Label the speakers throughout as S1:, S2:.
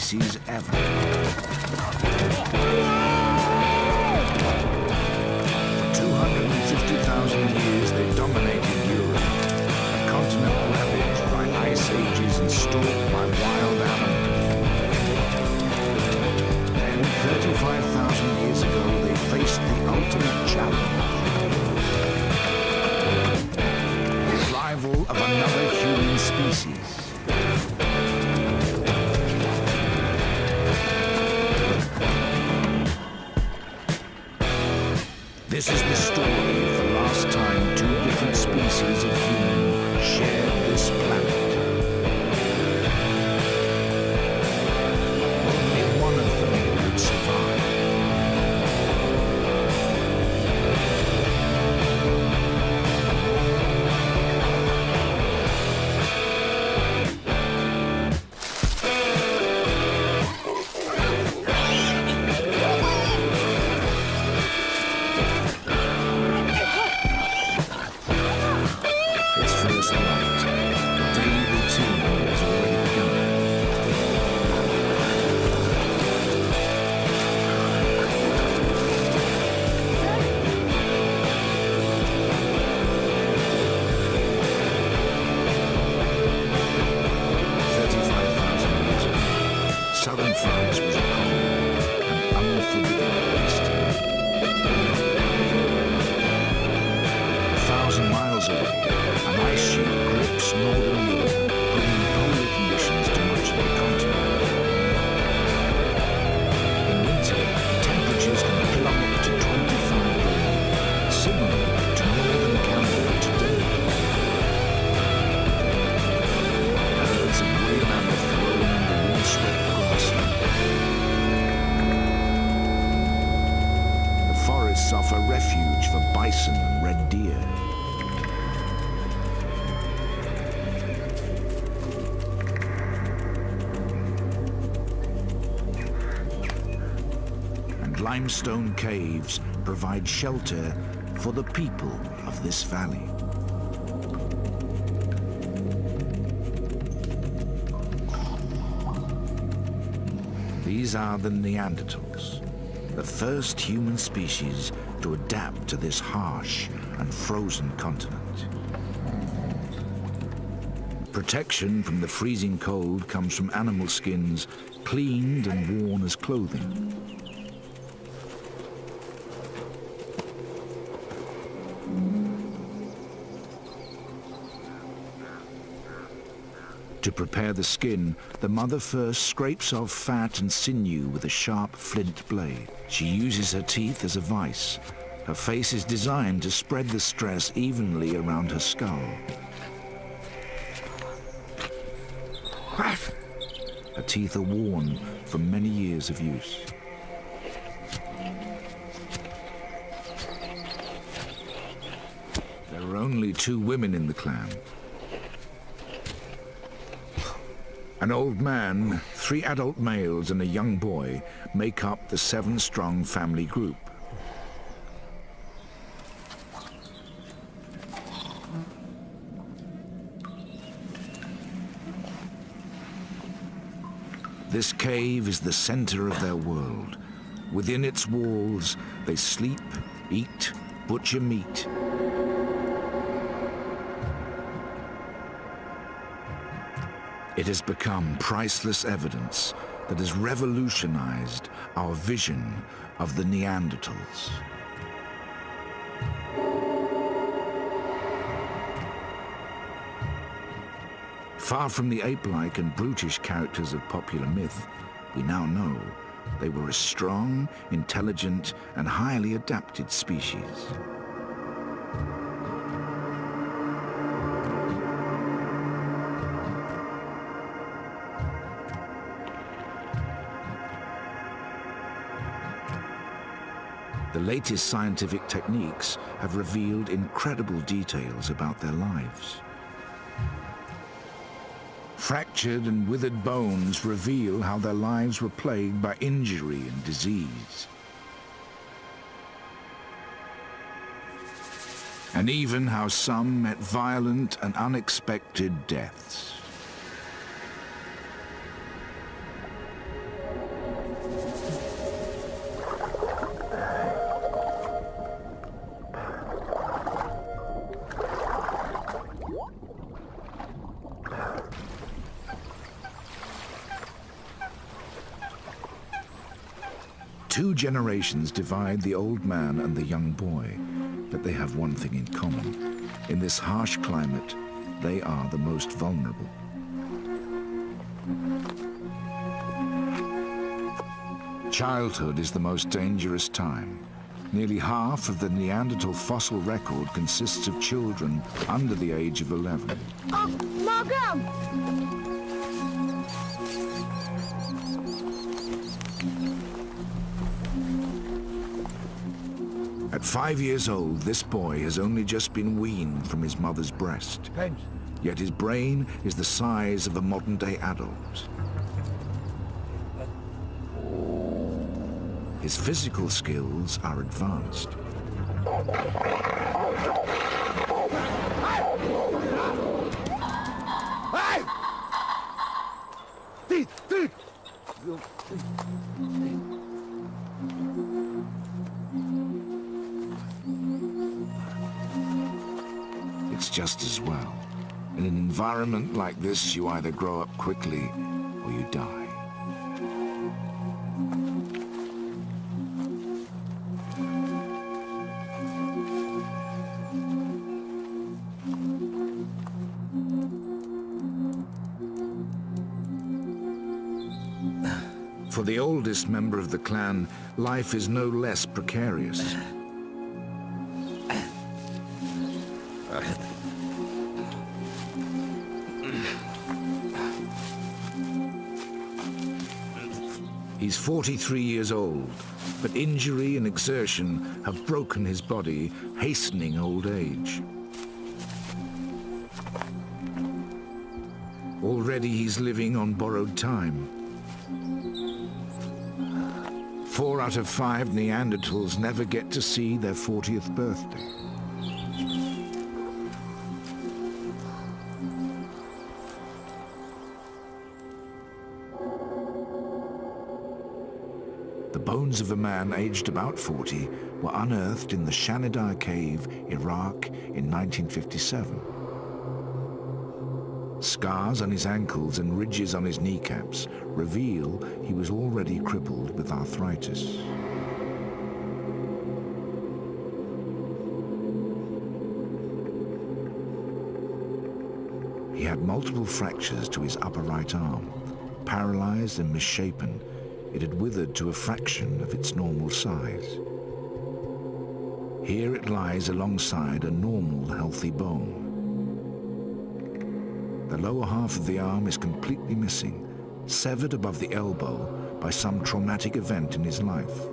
S1: species ever. 250,000 years they dominated Europe, a continent ravaged by ice ages and stalked by wild animals. Then, 35,000 years ago, they faced the ultimate challenge. The arrival of another human species. This is the story of the last time two different species of human shared this planet. Only one of them would survive. Southern France was a cold and unforgiving waste. 1,000 miles away, an ice sheet grips northern Europe, bringing polar conditions to much of the continent. In winter, temperatures can plummet to 25 below, similar to northern Canada today. Herds of grey mammoth roam in the windswept grassland. The forests offer refuge for bison and red deer. And limestone caves provide shelter for the people of this valley. These are the Neanderthals, the first human species to adapt to this harsh and frozen continent. Protection from the freezing cold comes from animal skins cleaned and worn as clothing. To prepare the skin, the mother first scrapes off fat and sinew with a sharp flint blade. She uses her teeth as a vise. Her face is designed to spread the stress evenly around her skull. Her teeth are worn from many years of use. There are only 2 women in the clan. An old man, 3 adult males and a young boy make up the 7-strong family group. This cave is the center of their world. Within its walls, they sleep, eat, butcher meat. It has become priceless evidence that has revolutionized our vision of the Neanderthals. Far from the ape-like and brutish characters of popular myth, we now know they were a strong, intelligent, and highly adapted species. The latest scientific techniques have revealed incredible details about their lives. Fractured and withered bones reveal how their lives were plagued by injury and disease. And even how some met violent and unexpected deaths. 2 generations divide the old man and the young boy, but they have one thing in common. In this harsh climate, they are the most vulnerable. Childhood is the most dangerous time. Nearly half of the Neanderthal fossil record consists of children under the age of 11.
S2: Oh, Margot!
S1: At 5 years old, this boy has only just been weaned from his mother's breast. Yet his brain is the size of a modern-day adult. His physical skills are advanced. It's just as well. In an environment like this, you either grow up quickly or you die. For the oldest member of the clan, life is no less precarious. He's 43 years old, but injury and exertion have broken his body, hastening old age. Already he's living on borrowed time. 4 out of 5 Neanderthals never get to see their 40th birthday. The bones of a man aged about 40 were unearthed in the Shanidar Cave, Iraq, in 1957. Scars on his ankles and ridges on his kneecaps reveal he was already crippled with arthritis. He had multiple fractures to his upper right arm. Paralyzed and misshapen, it had withered to a fraction of its normal size. Here it lies alongside a normal, healthy bone. The lower half of the arm is completely missing, severed above the elbow by some traumatic event in his life.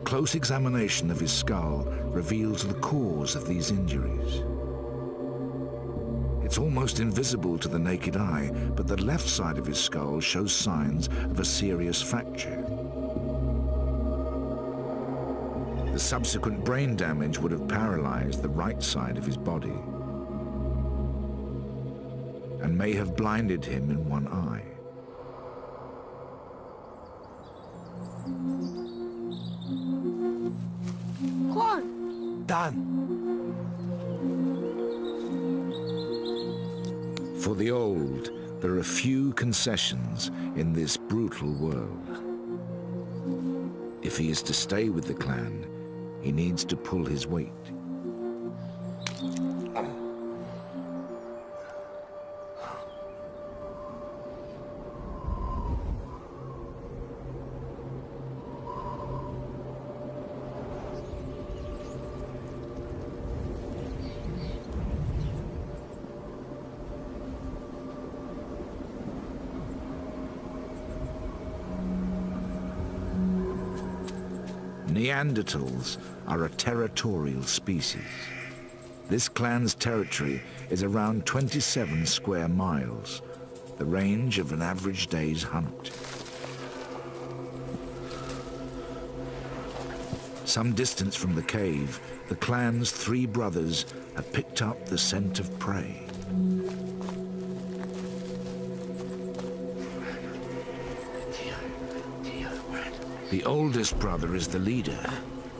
S1: Close examination of his skull reveals the cause of these injuries. It's almost invisible to the naked eye, but the left side of his skull shows signs of a serious fracture. The subsequent brain damage would have paralyzed the right side of his body and may have blinded him in one eye.
S2: Corn.
S3: Done.
S1: For the old, there are few concessions in this brutal world. If he is to stay with the clan, he needs to pull his weight. Neanderthals are a territorial species. This clan's territory is around 27 square miles, the range of an average day's hunt. Some distance from the cave, the clan's 3 brothers have picked up the scent of prey. The oldest brother is the leader,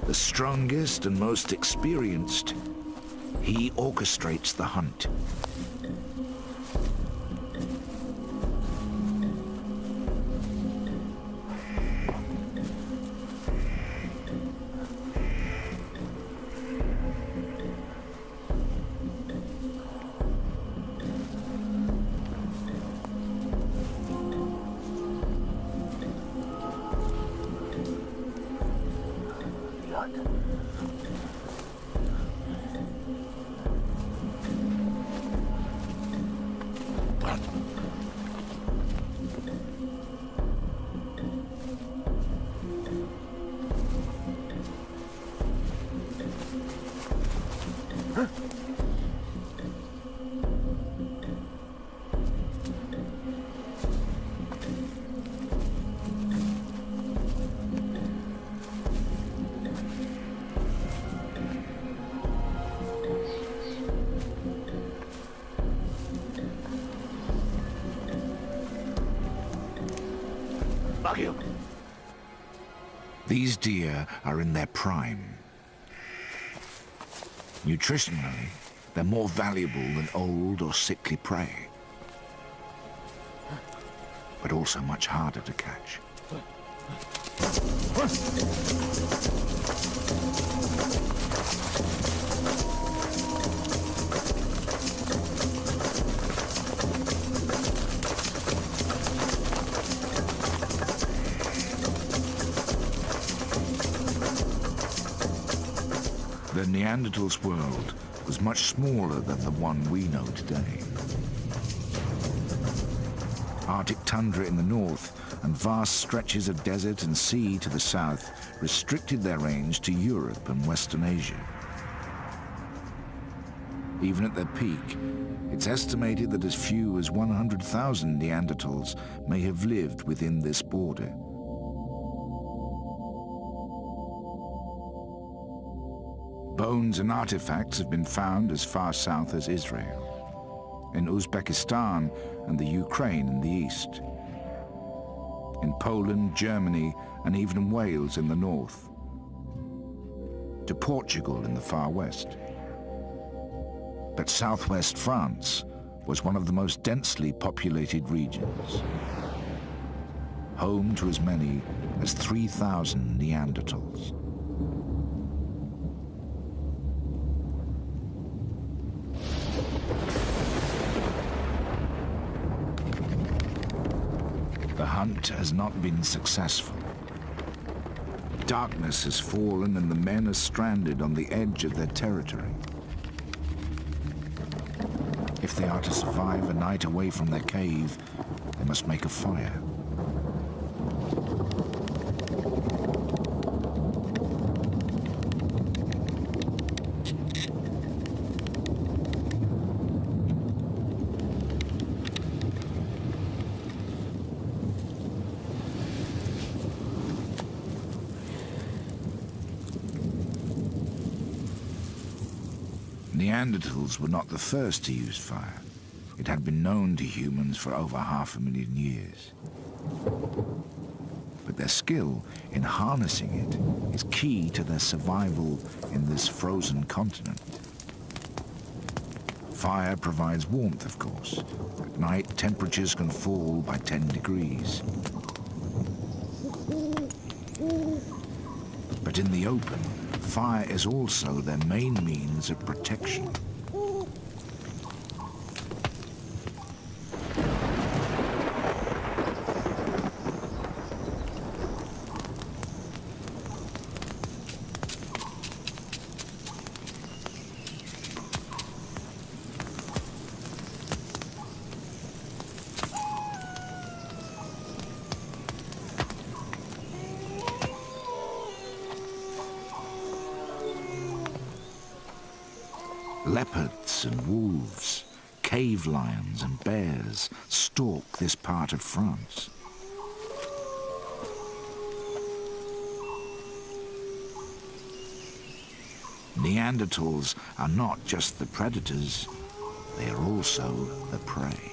S1: the strongest and most experienced. He orchestrates the hunt. These deer are in their prime. Nutritionally, they're more valuable than old or sickly prey, but also much harder to catch. The Neanderthals' world was much smaller than the one we know today. Arctic tundra in the north and vast stretches of desert and sea to the south restricted their range to Europe and Western Asia. Even at their peak, it's estimated that as few as 100,000 Neanderthals may have lived within this border. Bones and artifacts have been found as far south as Israel, in Uzbekistan and the Ukraine in the east, in Poland, Germany, and even Wales in the north, to Portugal in the far west. But southwest France was one of the most densely populated regions, home to as many as 3,000 Neanderthals. The hunt has not been successful. Darkness has fallen and the men are stranded on the edge of their territory. If they are to survive a night away from their cave, they must make a fire. Neanderthals were not the first to use fire. It had been known to humans for over 500,000 years. But their skill in harnessing it is key to their survival in this frozen continent. Fire provides warmth, of course. At night, temperatures can fall by 10 degrees. But in the open, fire is also their main means of protection. Leopards and wolves, cave lions and bears stalk this part of France. Neanderthals are not just the predators, they are also the prey.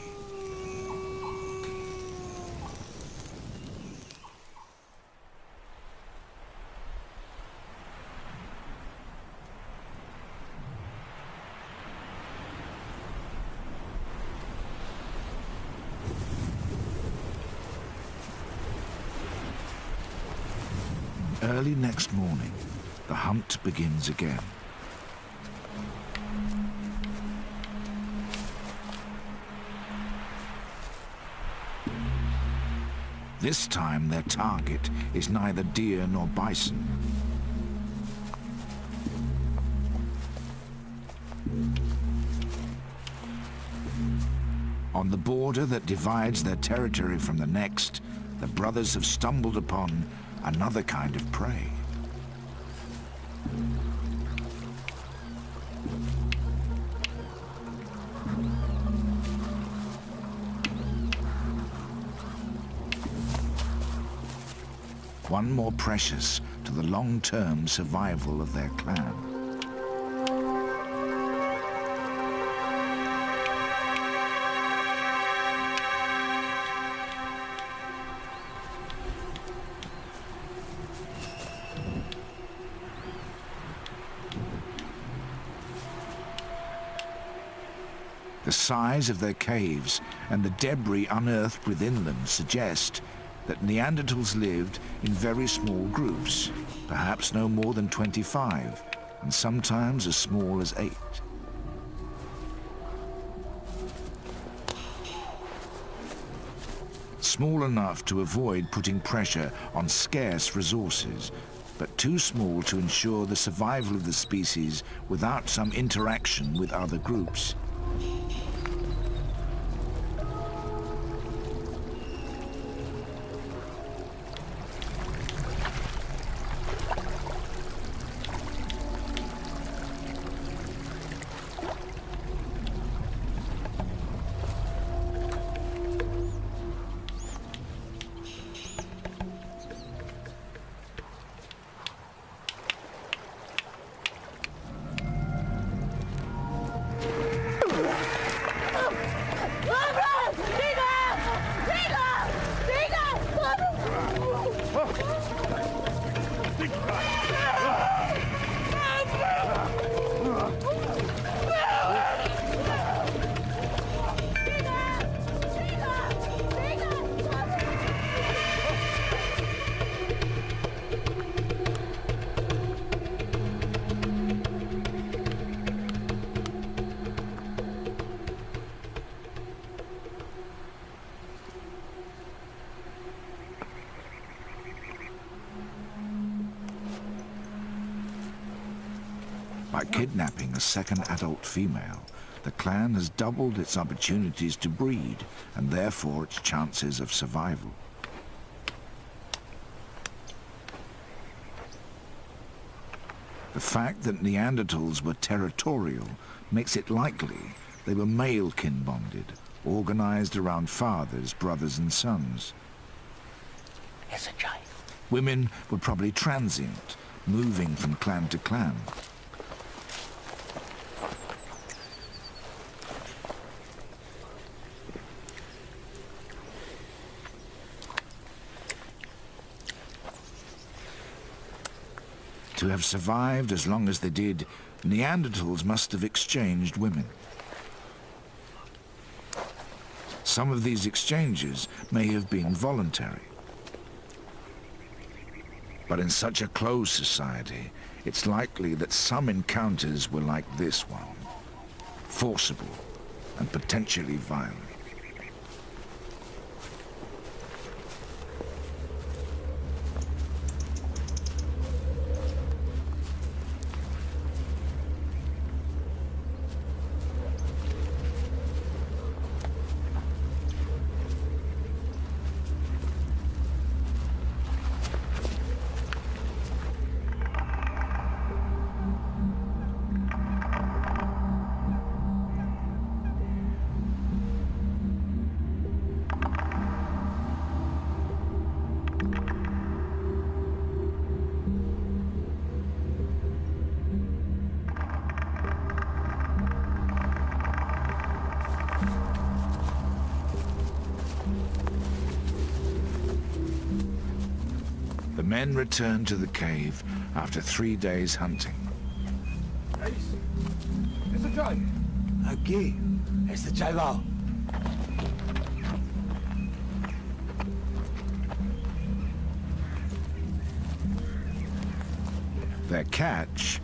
S1: Early next morning, the hunt begins again. This time their target is neither deer nor bison. On the border that divides their territory from the next, the brothers have stumbled upon another kind of prey. One more precious to the long-term survival of their clan. The size of their caves and the debris unearthed within them suggest that Neanderthals lived in very small groups, perhaps no more than 25, and sometimes as small as 8. Small enough to avoid putting pressure on scarce resources, but too small to ensure the survival of the species without some interaction with other groups. By kidnapping a second adult female, the clan has doubled its opportunities to breed and therefore its chances of survival. The fact that Neanderthals were territorial makes it likely they were male kin bonded, organized around fathers, brothers and sons. Women were probably transient, moving from clan to clan. To have survived as long as they did, Neanderthals must have exchanged women. Some of these exchanges may have been voluntary. But in such a closed society, it's likely that some encounters were like this one, forcible and potentially violent. The men returned to the cave after 3 days hunting.
S3: Aquí, este chaval.
S1: Their catch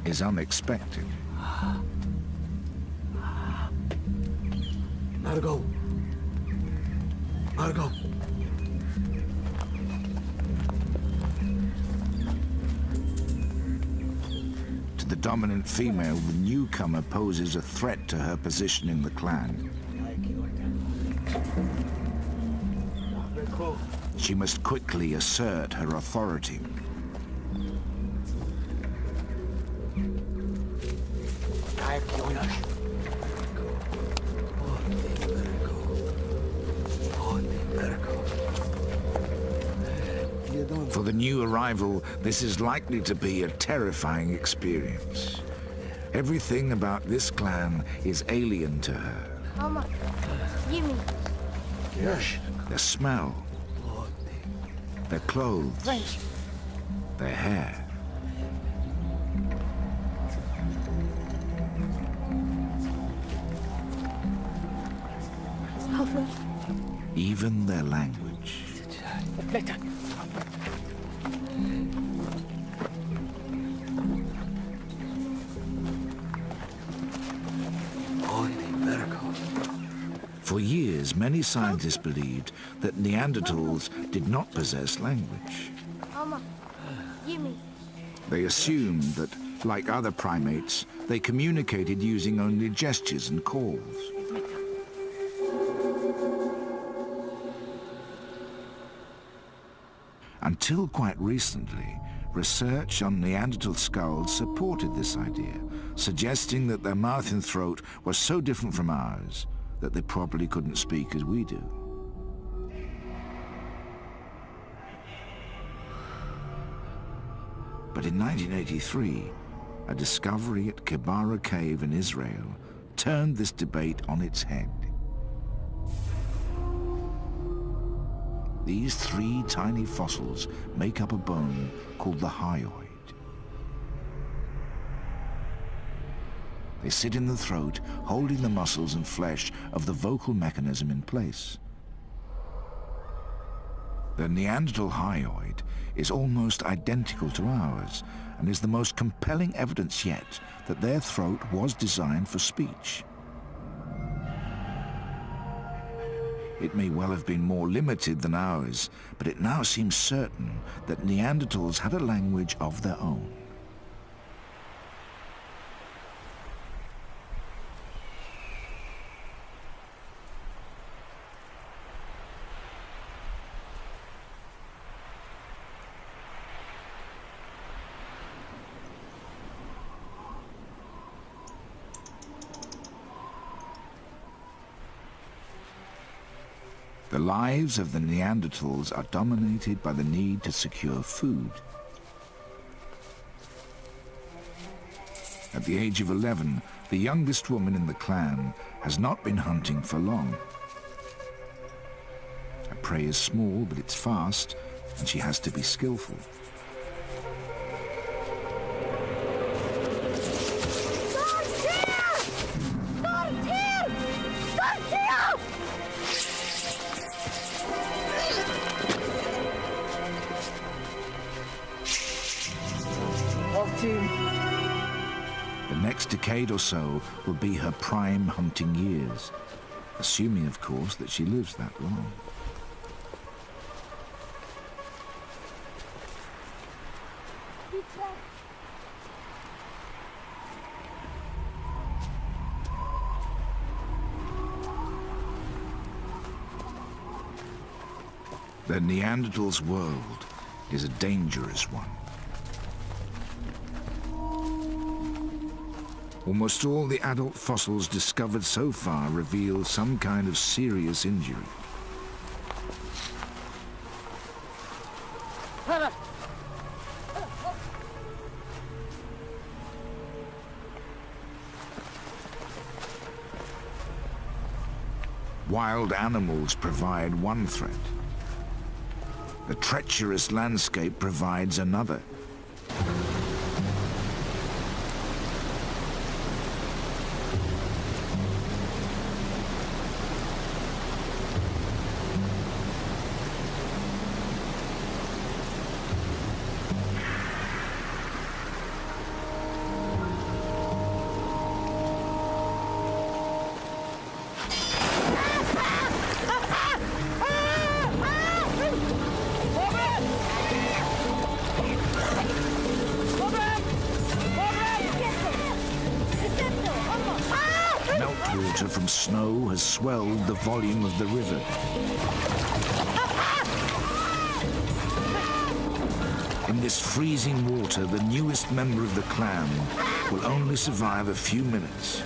S1: is unexpected.
S3: Margot. Margot.
S1: To the dominant female, the newcomer poses a threat to her position in the clan. She must quickly assert her authority. For the new arrival, this is likely to be a terrifying experience. Everything about this clan is alien to her.
S2: Mama, Jimmy.
S1: Their smell, their clothes, their hair. Even their language. For years, many scientists believed that Neanderthals did not possess language.
S2: Mama, Jimmy.
S1: They assumed that, like other primates, they communicated using only gestures and calls. Until quite recently, research on Neanderthal skulls supported this idea, suggesting that their mouth and throat were so different from ours that they probably couldn't speak as we do. But in 1983, a discovery at Kibara Cave in Israel turned this debate on its head. These three tiny fossils make up a bone called the hyoid. They sit in the throat, holding the muscles and flesh of the vocal mechanism in place. The Neanderthal hyoid is almost identical to ours and is the most compelling evidence yet that their throat was designed for speech. It may well have been more limited than ours, but it now seems certain that Neanderthals had a language of their own. The lives of the Neanderthals are dominated by the need to secure food. At the age of 11, the youngest woman in the clan has not been hunting for long. Her prey is small, but it's fast, and she has to be skillful. The next decade or so will be her prime hunting years, assuming, of course, that she lives that long. The Neanderthals' world is a dangerous one. Almost all the adult fossils discovered so far reveal some kind of serious injury. Wild animals provide one threat. The treacherous landscape provides another. has swelled the volume of the river. In this freezing water, the newest member of the clan will only survive a few minutes.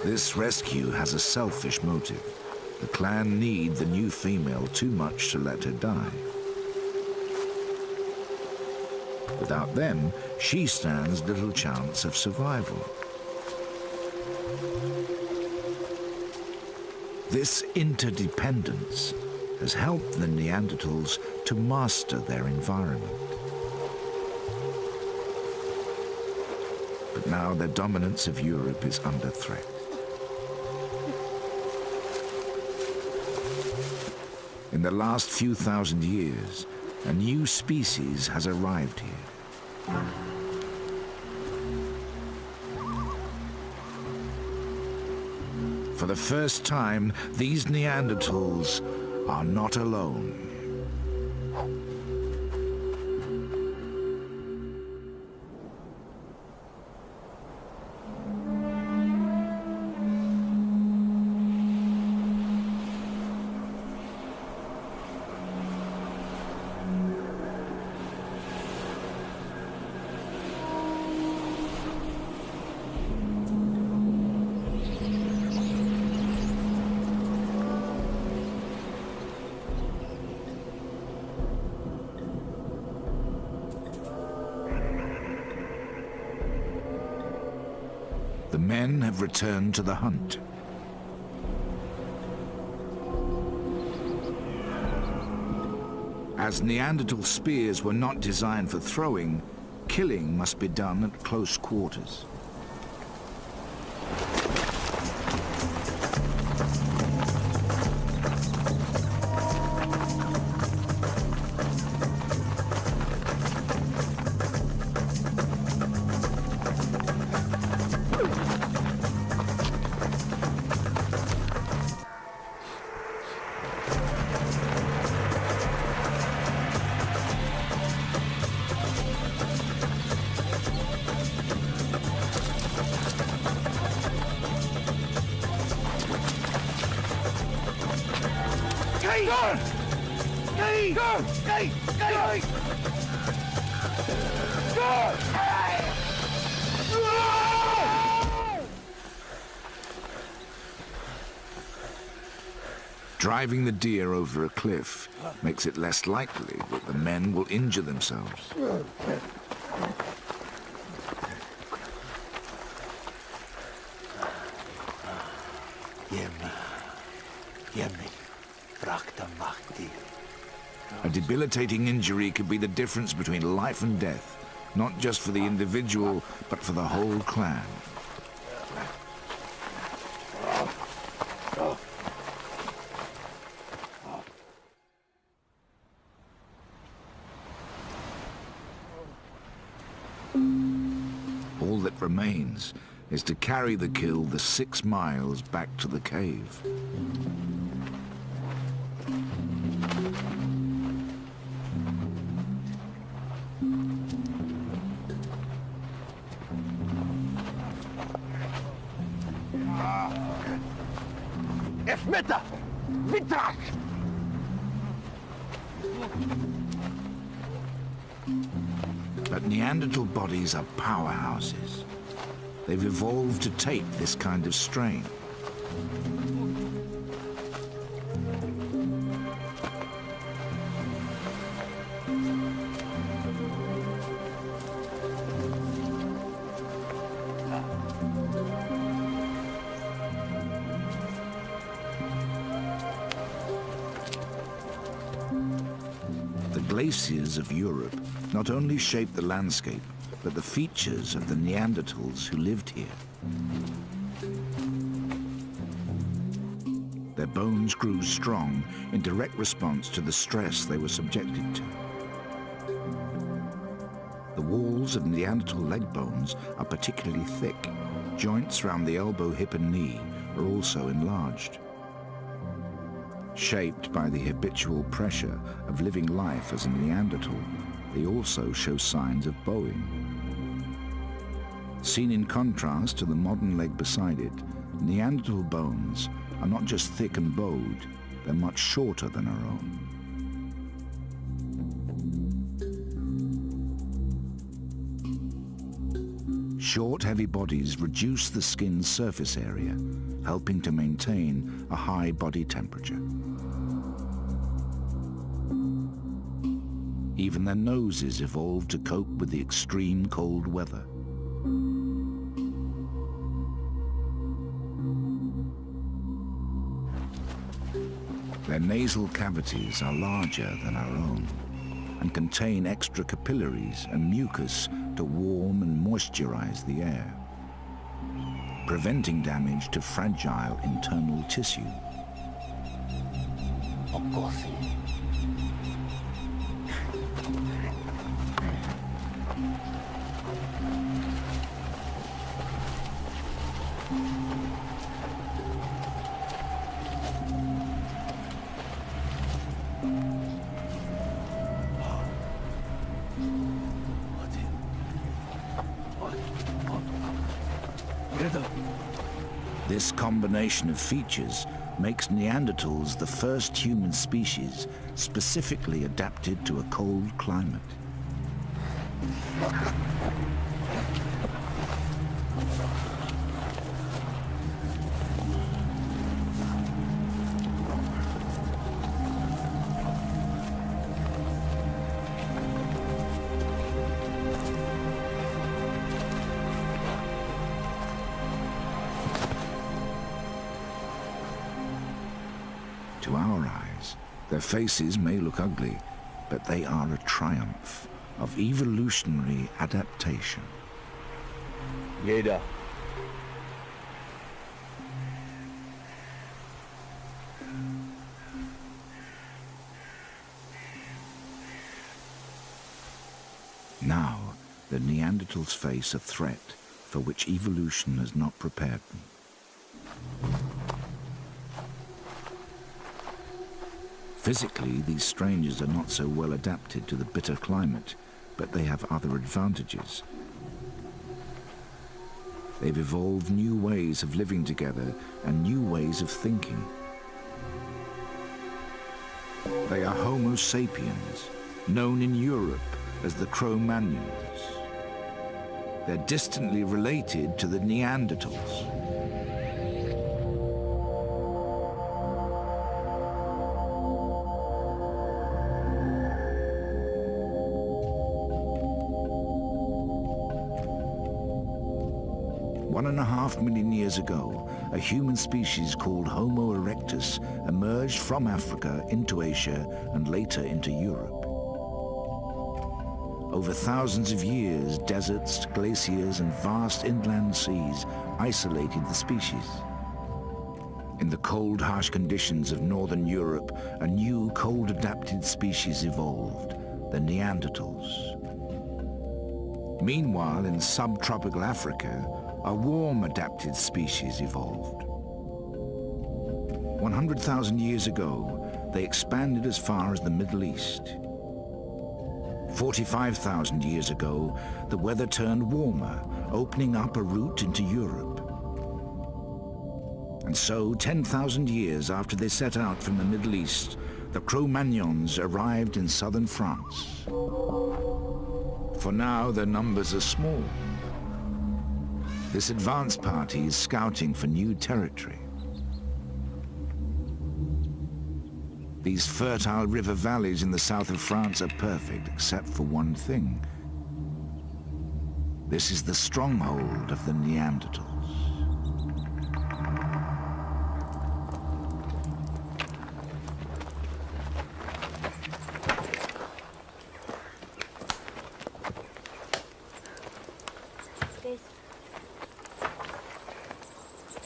S1: This rescue has a selfish motive. The clan need the new female too much to let her die. Without them, she stands little chance of survival. This interdependence has helped the Neanderthals to master their environment. But now their dominance of Europe is under threat. In the last few thousand years, a new species has arrived here. For the first time, these Neanderthals are not alone. The men have returned to the hunt. As Neanderthal spears were not designed for throwing, killing must be done at close quarters. Driving the deer over a cliff makes it less likely that the men will injure themselves. A debilitating injury could be the difference between life and death, not just for the individual, but for the whole clan. All that remains is to carry the kill the 6 miles back to the cave. But Neanderthal bodies are powerhouses. They've evolved to take this kind of strain. glaciers of Europe not only shaped the landscape, but the features of the Neanderthals who lived here. Their bones grew strong in direct response to the stress they were subjected to. The walls of Neanderthal leg bones are particularly thick. Joints around the elbow, hip and knee are also enlarged. Shaped by the habitual pressure of living life as a Neanderthal, they also show signs of bowing. Seen in contrast to the modern leg beside it, Neanderthal bones are not just thick and bowed, they're much shorter than our own. Short, heavy bodies reduce the skin's surface area, helping to maintain a high body temperature. Even their noses evolved to cope with the extreme cold weather. Their nasal cavities are larger than our own and contain extra capillaries and mucus to warm and moisturize the air, preventing damage to fragile internal tissue. This combination of features makes Neanderthals the first human species specifically adapted to a cold climate. To our eyes, their faces may look ugly, but they are a triumph of evolutionary adaptation.
S3: Jeder.
S1: Now, the Neanderthals face a threat for which evolution has not prepared them. Physically, these strangers are not so well adapted to the bitter climate, but they have other advantages. They've evolved new ways of living together and new ways of thinking. They are Homo sapiens, known in Europe as the Cro-Magnons. They're distantly related to the Neanderthals. One and a half million years ago, a human species called Homo erectus emerged from Africa into Asia and later into Europe. Over thousands of years, deserts, glaciers, and vast inland seas isolated the species. In the cold, harsh conditions of northern Europe, a new cold-adapted species evolved, the Neanderthals. Meanwhile, in subtropical Africa, a warm-adapted species evolved. 100,000 years ago, they expanded as far as the Middle East. 45,000 years ago, the weather turned warmer, opening up a route into Europe. And so, 10,000 years after they set out from the Middle East, the Cro-Magnons arrived in southern France. For now, their numbers are small. This advanced party is scouting for new territory. These fertile river valleys in the south of France are perfect, except for one thing. This is the stronghold of the Neanderthals.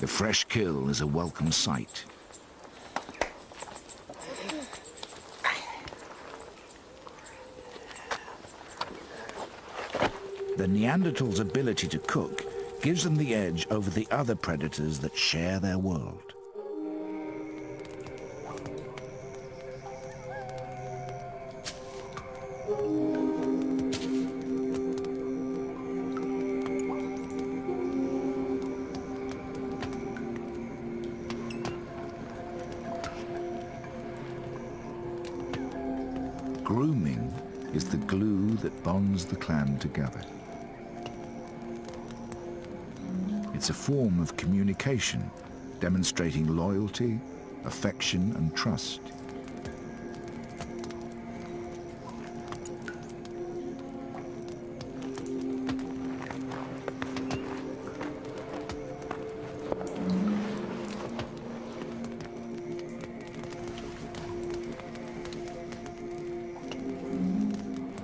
S1: The fresh kill is a welcome sight. The Neanderthals' ability to cook gives them the edge over the other predators that share their world. Grooming is the glue that bonds the clan together. It's a form of communication, demonstrating loyalty, affection, and trust.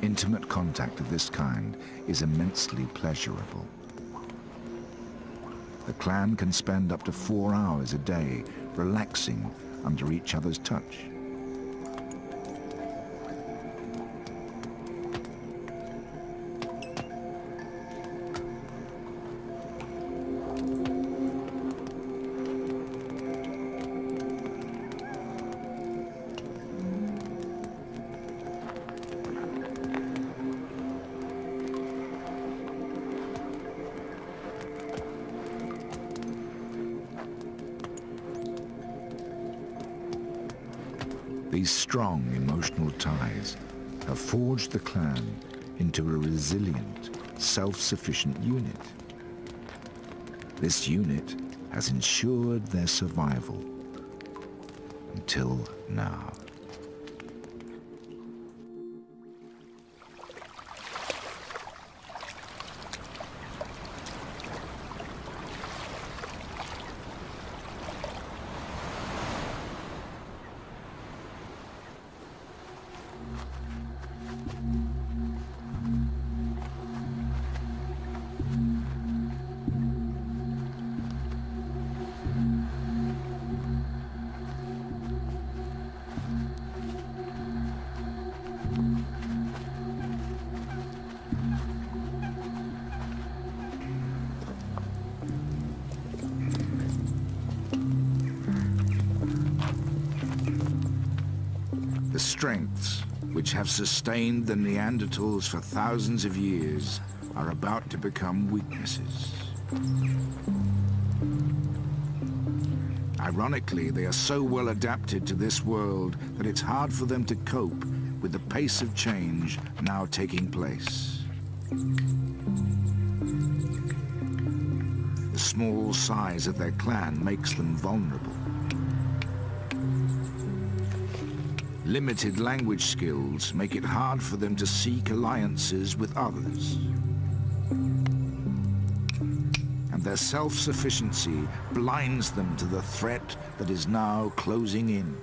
S1: Intimate contact of this kind is immensely pleasurable. The clan can spend up to 4 hours a day relaxing under each other's touch. These strong emotional ties have forged the clan into a resilient, self-sufficient unit. This unit has ensured their survival until now. The strengths which have sustained the Neanderthals for thousands of years are about to become weaknesses. Ironically, they are so well adapted to this world that it's hard for them to cope with the pace of change now taking place. The small size of their clan makes them vulnerable. Limited language skills make it hard for them to seek alliances with others. And their self-sufficiency blinds them to the threat that is now closing in.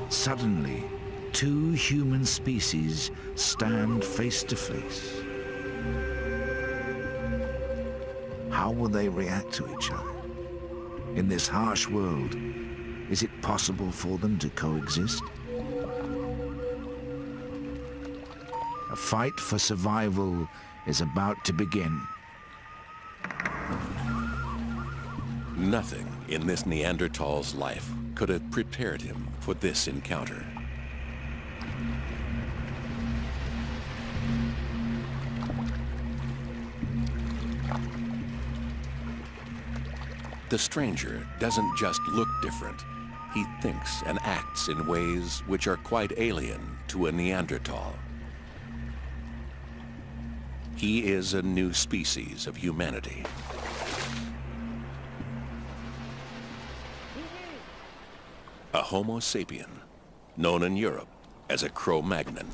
S1: Suddenly, two human species stand face to face. How will they react to each other? In this harsh world, is it possible for them to coexist? A fight for survival is about to begin.
S4: Nothing in this Neanderthal's life could have prepared him for this encounter. The stranger doesn't just look different. He thinks and acts in ways which are quite alien to a Neanderthal. He is a new species of humanity. A Homo sapien, known in Europe as a Cro-Magnon.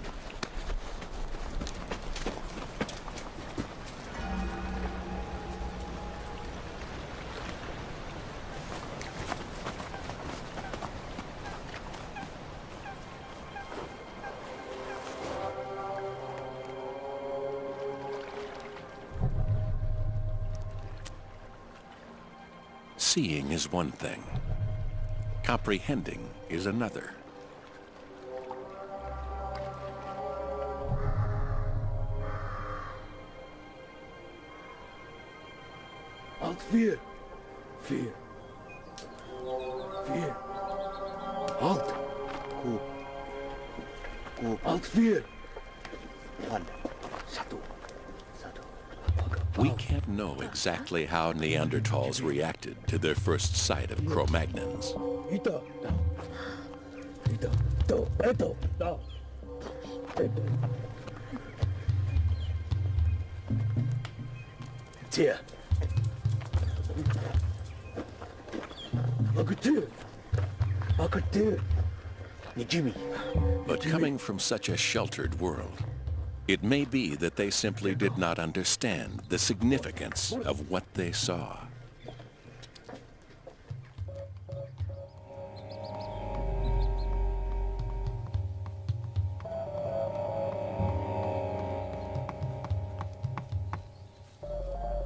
S4: Seeing is one thing. Comprehending is another.
S3: Halt, vier. Vier. Vier. Halt. Ku. Ku. Halt, vier. One. Satu. Satu.
S4: We can't know exactly how Neanderthals reacted to their first sight of Cro-Magnons.
S3: Ito. Ito. Ito. Ito. Ito. Ito. Tia. Akutu. Akutu. Ni Jimmy.
S4: But coming from such a sheltered world, it may be that they simply did not understand the significance of what they saw.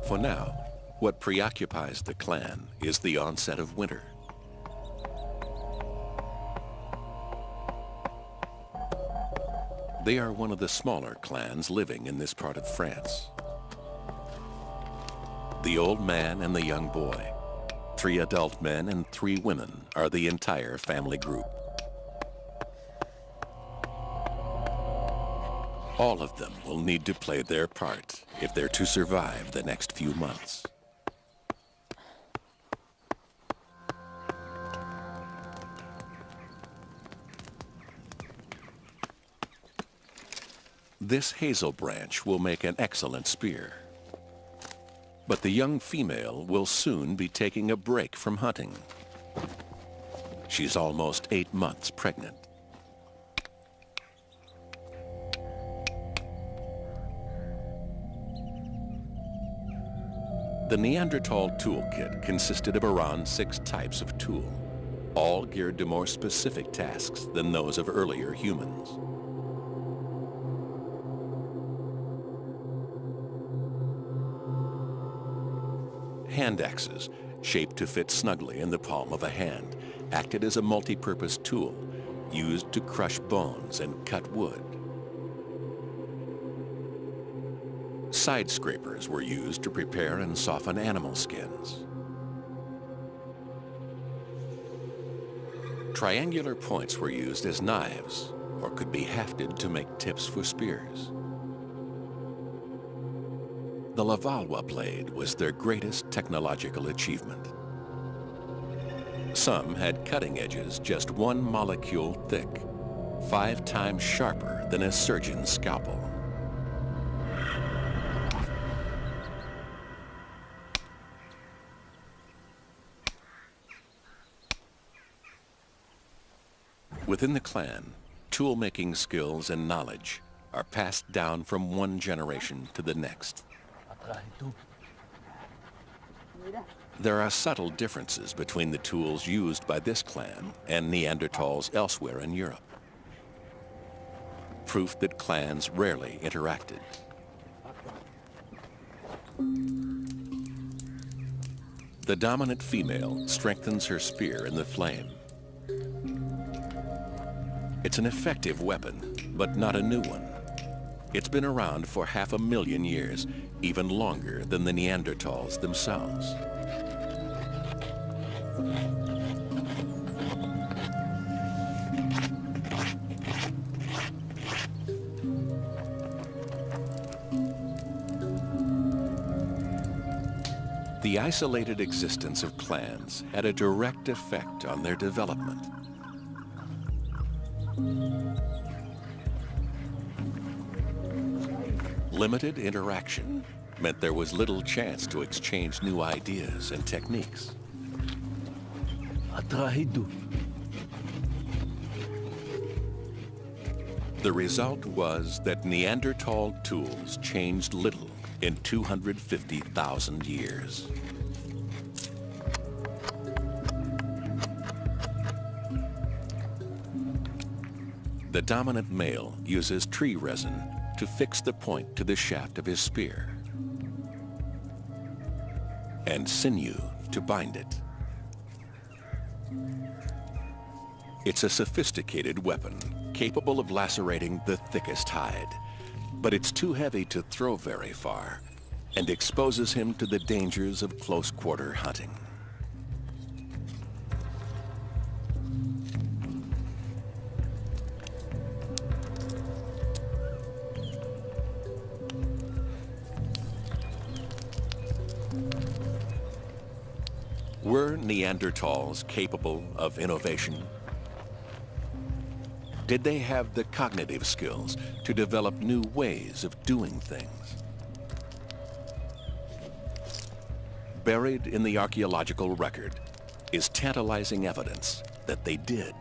S4: For now, what preoccupies the clan is the onset of winter. They are one of the smaller clans living in this part of France. The old man and the young boy, 3 adult men and 3 women are the entire family group. All of them will need to play their part if they're to survive the next few months. This hazel branch will make an excellent spear. But the young female will soon be taking a break from hunting. She's almost 8 months pregnant. The Neanderthal toolkit consisted of around 6 types of tool, all geared to more specific tasks than those of earlier humans. Hand axes, shaped to fit snugly in the palm of a hand, acted as a multi-purpose tool used to crush bones and cut wood. Side scrapers were used to prepare and soften animal skins. Triangular points were used as knives or could be hafted to make tips for spears. The Lavallois blade was their greatest technological achievement. Some had cutting edges just 1 molecule thick, 5 times sharper than a surgeon's scalpel. Within the clan, tool-making skills and knowledge are passed down from one generation to the next. There are subtle differences between the tools used by this clan and Neanderthals elsewhere in Europe. Proof that clans rarely interacted. The dominant female strengthens her spear in the flame. It's an effective weapon, but not a new one. It's been around for 500,000 years, even longer than the Neanderthals themselves. The isolated existence of clans had a direct effect on their development. Limited interaction meant there was little chance to exchange new ideas and techniques.
S3: Atraído.
S4: The result was that Neanderthal tools changed little in 250,000 years. The dominant male uses tree resin to fix the point to the shaft of his spear, and sinew to bind it. It's a sophisticated weapon, capable of lacerating the thickest hide, but it's too heavy to throw very far and exposes him to the dangers of close-quarter hunting. Were Neanderthals capable of innovation? Did they have the cognitive skills to develop new ways of doing things? Buried in the archaeological record is tantalizing evidence that they did.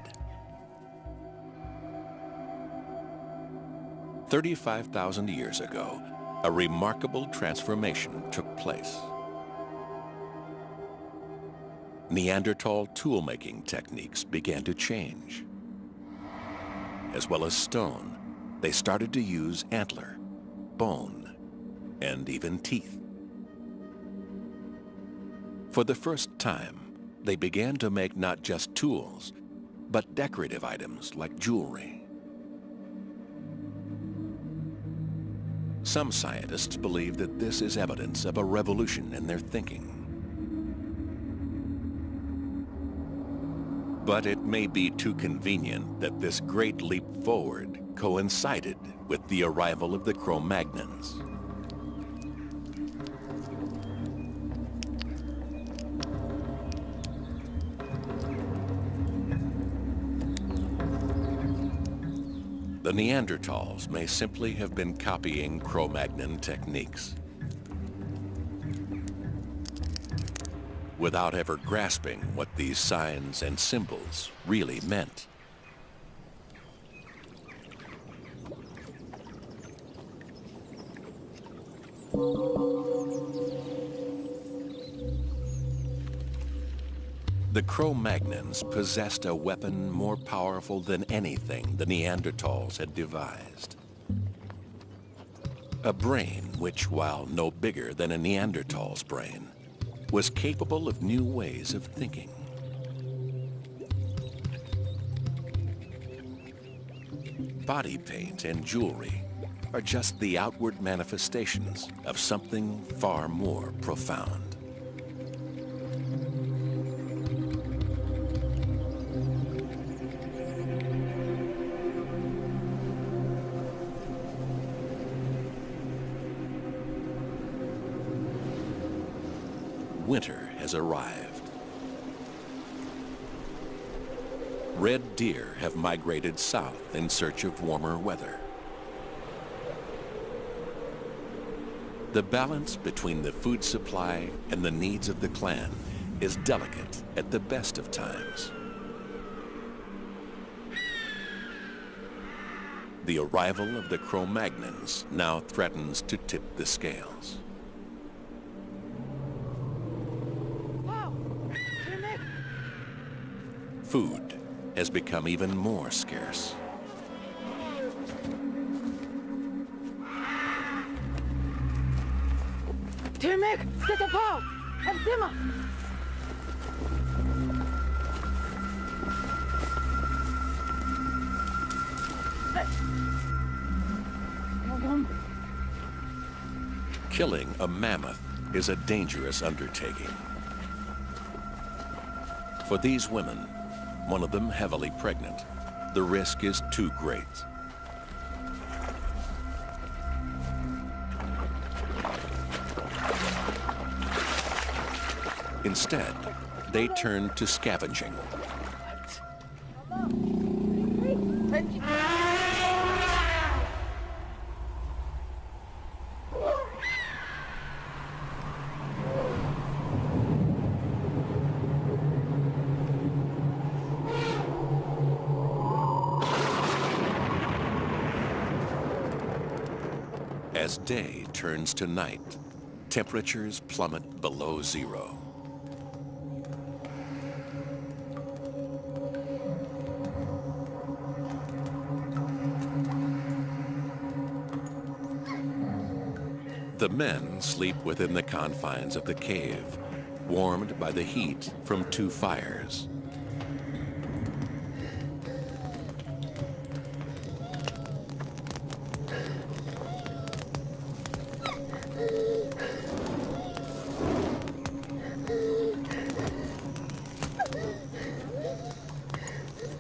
S4: 35,000 years ago, a remarkable transformation took place. Neanderthal tool-making techniques began to change. As well as stone, they started to use antler, bone, and even teeth. For the first time, they began to make not just tools, but decorative items like jewelry. Some scientists believe that this is evidence of a revolution in their thinking. But it may be too convenient that this great leap forward coincided with the arrival of the Cro-Magnons. The Neanderthals may simply have been copying Cro-Magnon techniques, without ever grasping what these signs and symbols really meant. The Cro-Magnons possessed a weapon more powerful than anything the Neanderthals had devised. A brain which, while no bigger than a Neanderthal's brain, was capable of new ways of thinking. Body paint and jewelry are just the outward manifestations of something far more profound. Winter has arrived. Red deer have migrated south in search of warmer weather. The balance between the food supply and the needs of the clan is delicate at the best of times. The arrival of the Cro-Magnons now threatens to tip the scales. Food has become even more scarce.
S2: Timmy, get the ball! Have Timmer!
S4: Killing a mammoth is a dangerous undertaking. For these women, one of them heavily pregnant, the risk is too great. Instead, they turn to scavenging. As day turns to night, temperatures plummet below zero. The men sleep within the confines of the cave, warmed by the heat from 2 fires.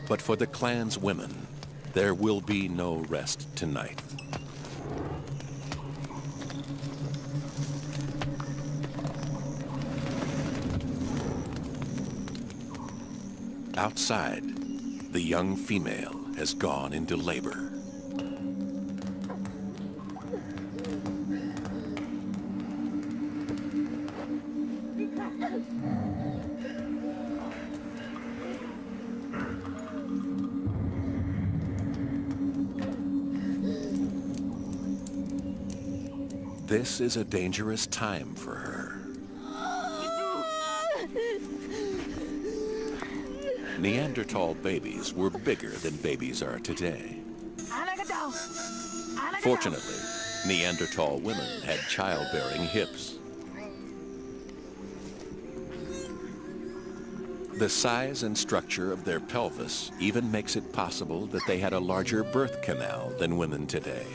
S4: But for the clan's women, there will be no rest tonight. Outside, the young female has gone into labor. This is a dangerous time for her. Neanderthal babies were bigger than babies are today. Fortunately, Neanderthal women had childbearing hips. The size and structure of their pelvis even makes it possible that they had a larger birth canal than women today.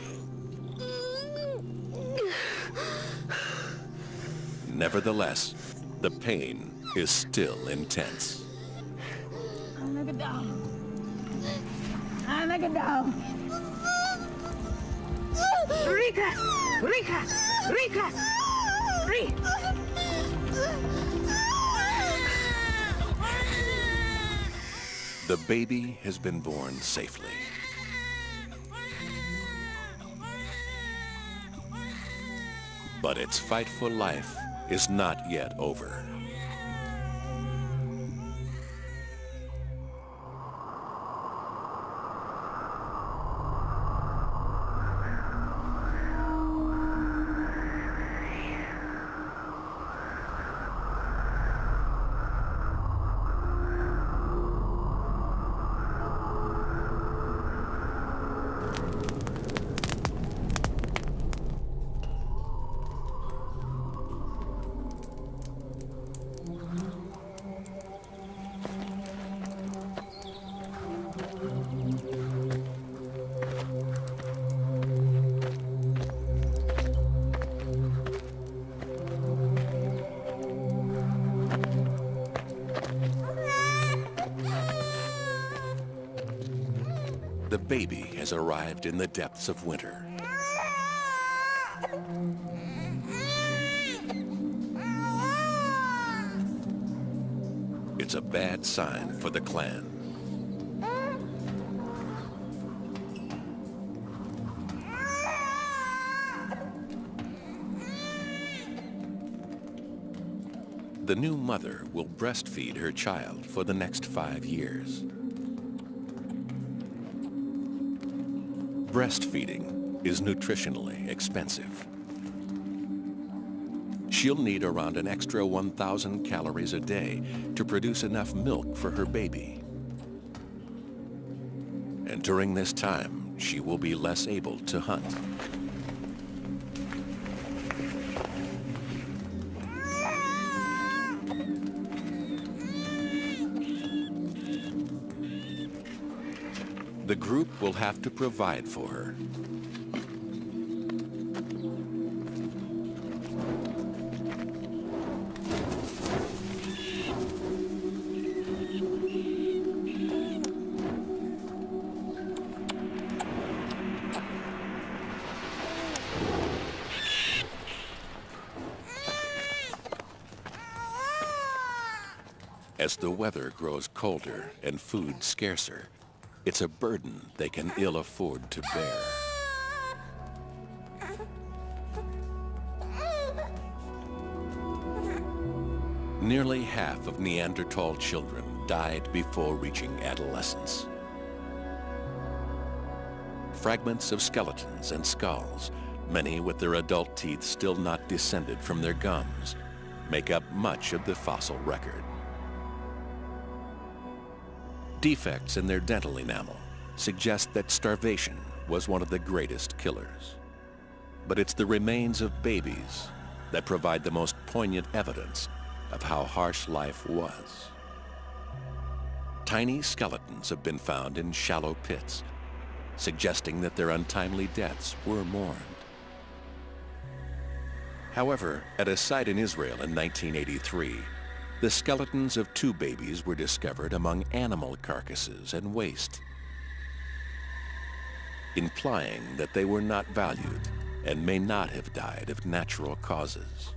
S4: Nevertheless, the pain is still intense. The baby has been born safely. But its fight for life is not yet over. The baby has arrived in the depths of winter. It's a bad sign for the clan. The new mother will breastfeed her child for the next 5 years. Breastfeeding is nutritionally expensive. She'll need around an extra 1,000 calories a day to produce enough milk for her baby. And during this time, she will be less able to hunt. The group will have to provide for her. As the weather grows colder and food scarcer, it's a burden they can ill afford to bear. Nearly half of Neanderthal children died before reaching adolescence. Fragments of skeletons and skulls, many with their adult teeth still not descended from their gums, make up much of the fossil record. Defects in their dental enamel suggest that starvation was one of the greatest killers. But it's the remains of babies that provide the most poignant evidence of how harsh life was. Tiny skeletons have been found in shallow pits, suggesting that their untimely deaths were mourned. However, at a site in Israel in 1983, the skeletons of 2 babies were discovered among animal carcasses and waste, implying that they were not valued and may not have died of natural causes.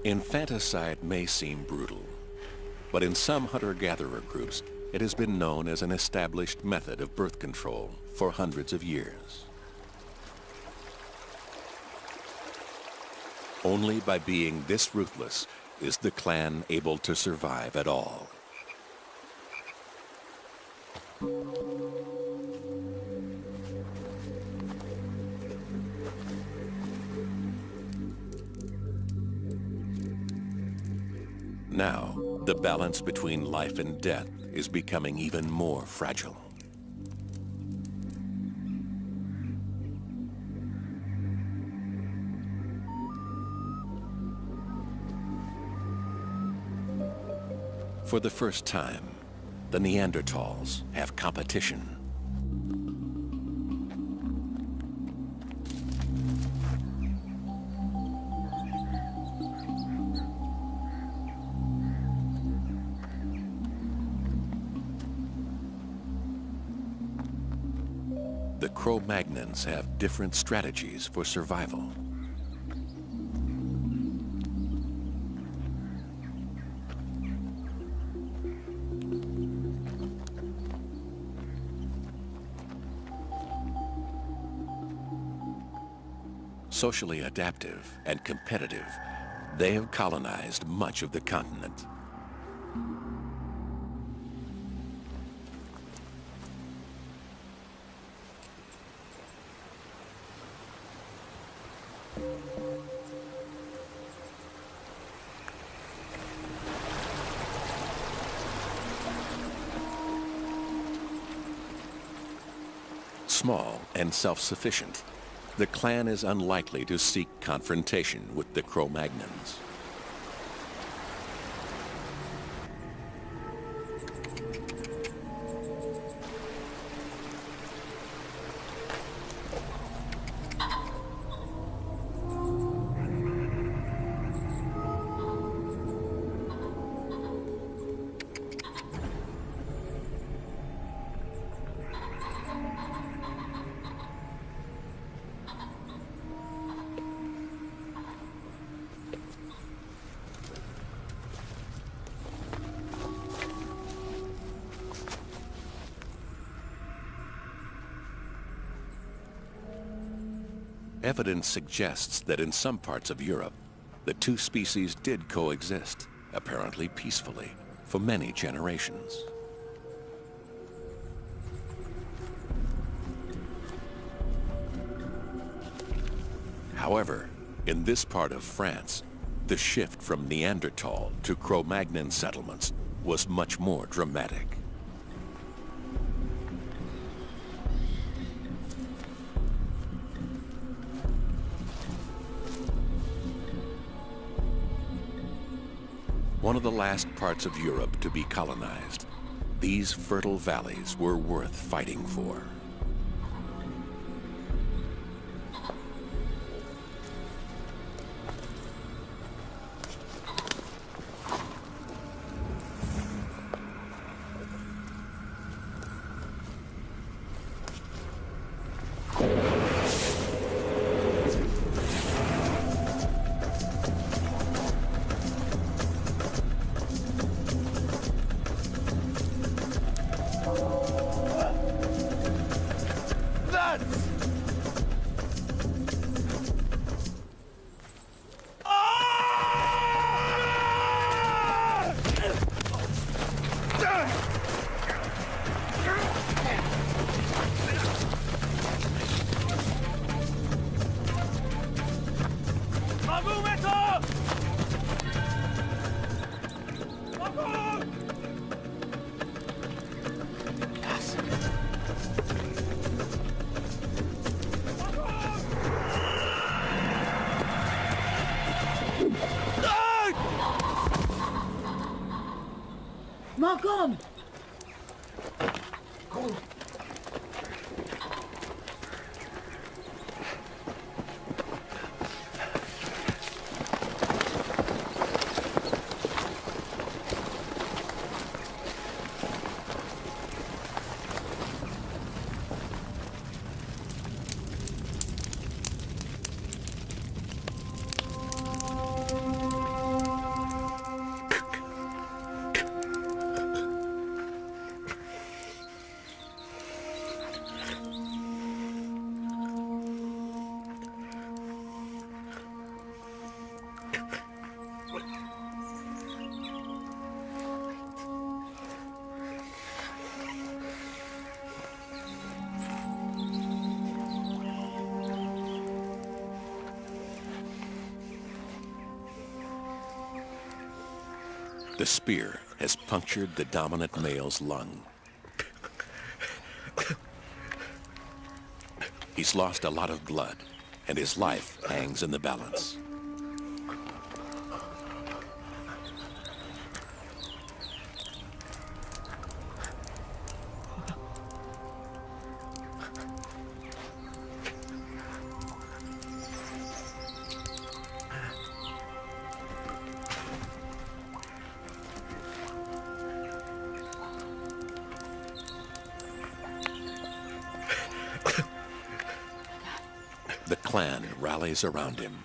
S4: Infanticide may seem brutal, but in some hunter-gatherer groups, it has been known as an established method of birth control for hundreds of years. Only by being this ruthless is the clan able to survive at all. Now, the balance between life and death is becoming even more fragile. For the first time, the Neanderthals have competition. The Cro-Magnons have different strategies for survival. Socially adaptive and competitive, they have colonized much of the continent. Small and self-sufficient, the clan is unlikely to seek confrontation with the Cro-Magnons. Evidence suggests that in some parts of Europe, the 2 species did coexist, apparently peacefully, for many generations. However, in this part of France, the shift from Neanderthal to Cro-Magnon settlements was much more dramatic. One of the last parts of Europe to be colonized, these fertile valleys were worth fighting for.
S5: Malcolm!
S4: The spear has punctured the dominant male's lung. He's lost a lot of blood, and his life hangs in the balance. The clan rallies around him.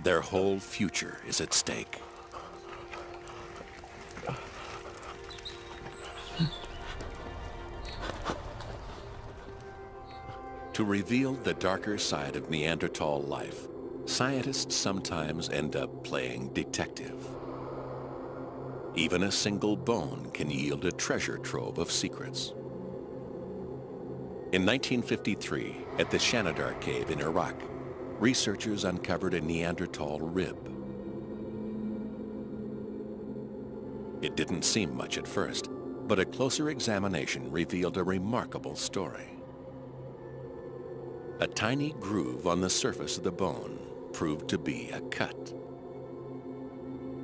S4: Their whole future is at stake. To reveal the darker side of Neanderthal life, scientists sometimes end up playing detective. Even a single bone can yield a treasure trove of secrets. In 1953, at the Shanidar Cave in Iraq, researchers uncovered a Neanderthal rib. It didn't seem much at first, but a closer examination revealed a remarkable story. A tiny groove on the surface of the bone proved to be a cut.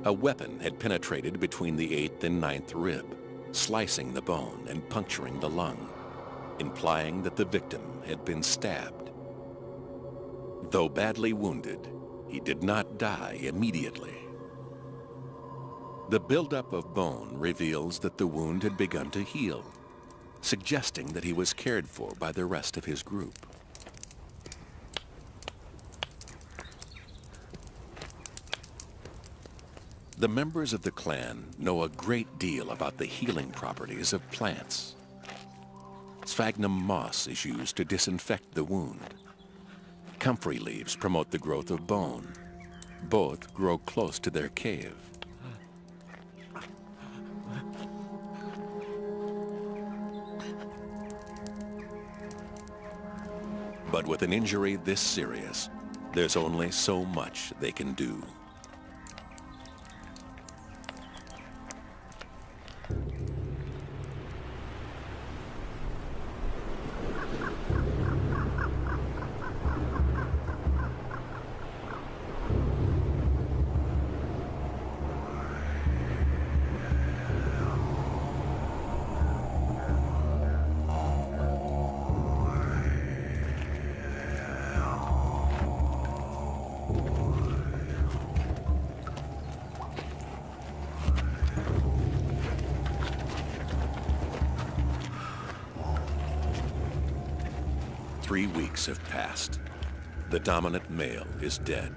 S4: A weapon had penetrated between the 8th and 9th rib, slicing the bone and puncturing the lung, implying that the victim had been stabbed. Though badly wounded, he did not die immediately. The buildup of bone reveals that the wound had begun to heal, suggesting that he was cared for by the rest of his group. The members of the clan know a great deal about the healing properties of plants. Sphagnum moss is used to disinfect the wound. Comfrey leaves promote the growth of bone. Both grow close to their cave. But with an injury this serious, There's only so much they can do. Three weeks have passed. The dominant male is dead.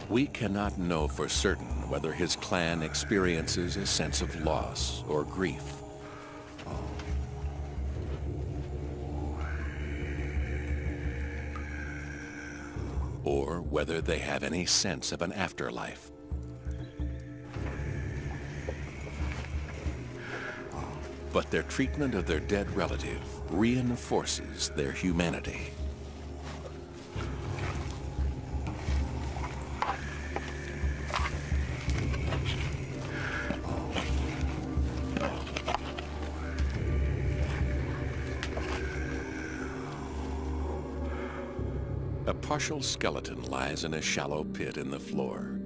S4: We cannot know for certain whether his clan experiences a sense of loss or grief. Or whether they have any sense of an afterlife. But their treatment of their dead relative reinforces their humanity. A partial skeleton lies in a shallow pit in the floor.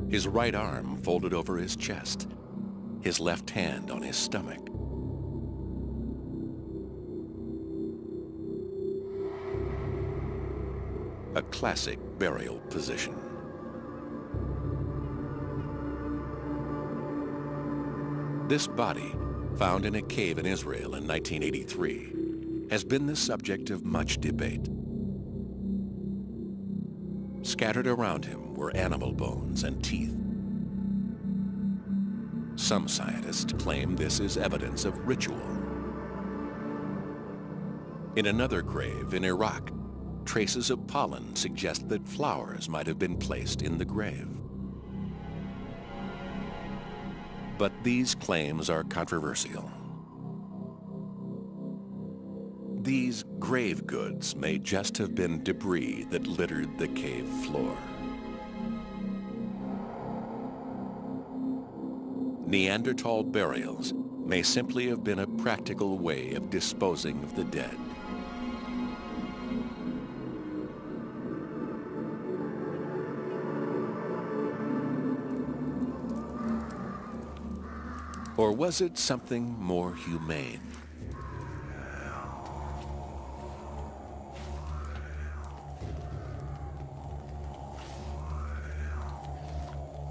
S4: His right arm folded over his chest, his left hand on his stomach. A classic burial position. This body, found in a cave in Israel in 1983, has been the subject of much debate. Scattered around him were animal bones and teeth. Some scientists claim this is evidence of ritual. In another grave in Iraq, traces of pollen suggest that flowers might have been placed in the grave. But these claims are controversial. These grave goods may just have been debris that littered the cave floor. Neanderthal burials may simply have been a practical way of disposing of the dead. Or was it something more humane?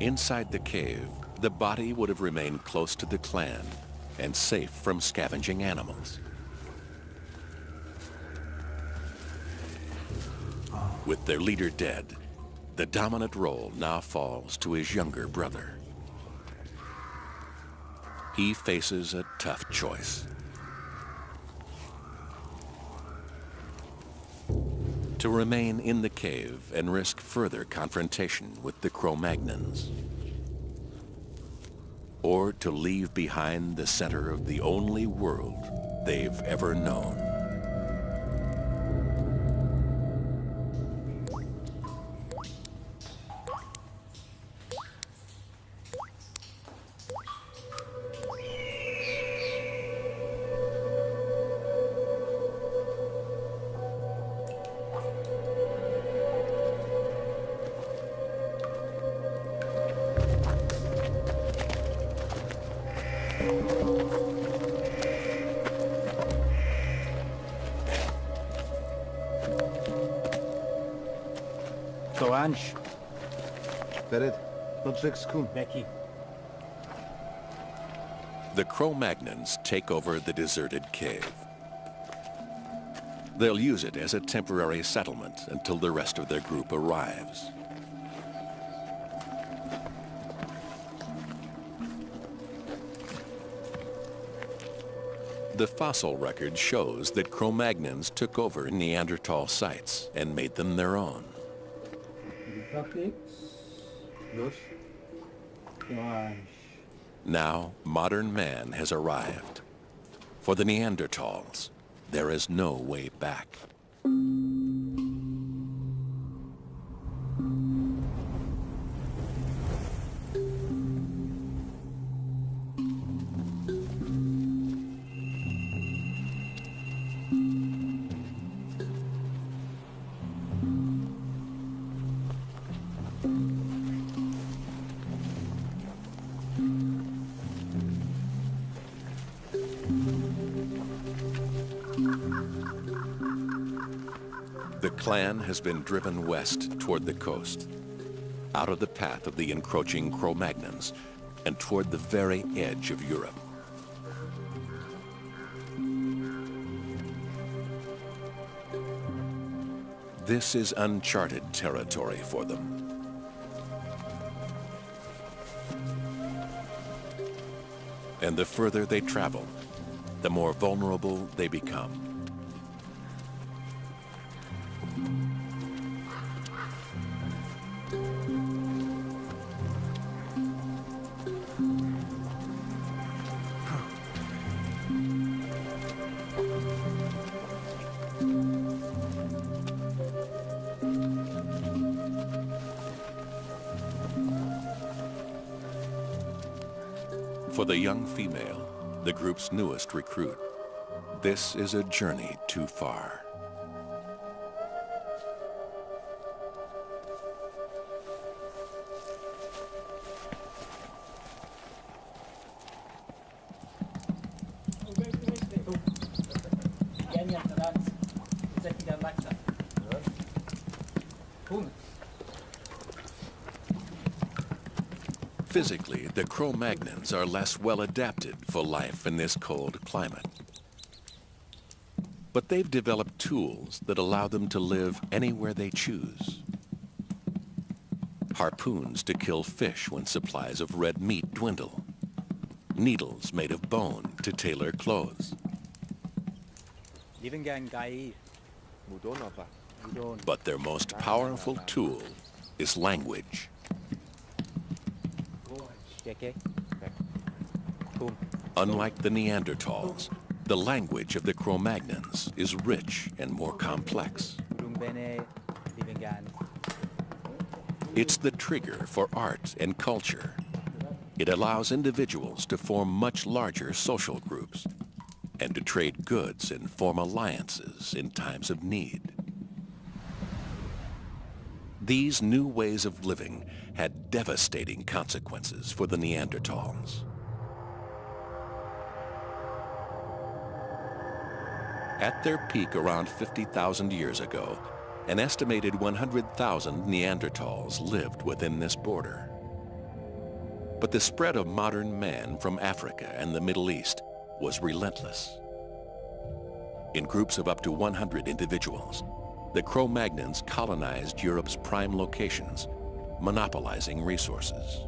S4: Inside the cave, the body would have remained close to the clan and safe from scavenging animals. With their leader dead, the dominant role now falls to his younger brother. He faces a tough choice. To remain in the cave and risk further confrontation with the Cro-Magnons. Or to leave behind the center of the only world they've ever known.
S6: Ange. Bered, Becky.
S4: The Cro-Magnons take over the deserted cave. They'll use it as a temporary settlement until the rest of their group arrives. The fossil record shows that Cro-Magnons took over Neanderthal sites and made them their own. Now, modern man has arrived. For the Neanderthals, there is no way back. The clan has been driven west toward the coast, out of the path of the encroaching Cro-Magnons and toward the very edge of Europe. This is uncharted territory for them. And the further they travel, the more vulnerable they become. For the young female, the group's newest recruit, this is a journey too far. Physically, the Cro-Magnons are less well adapted for life in this cold climate. But they've developed tools that allow them to live anywhere they choose. Harpoons to kill fish when supplies of red meat dwindle. Needles made of bone to tailor clothes. But their most powerful tool is language. Unlike the Neanderthals, the language of the Cro-Magnons is rich and more complex. It's the trigger for art and culture. It allows individuals to form much larger social groups and to trade goods and form alliances in times of need. These new ways of living had devastating consequences for the Neanderthals. At their peak around 50,000 years ago, an estimated 100,000 Neanderthals lived within this border. But the spread of modern man from Africa and the Middle East was relentless. In groups of up to 100 individuals, the Cro-Magnons colonized Europe's prime locations, monopolizing resources.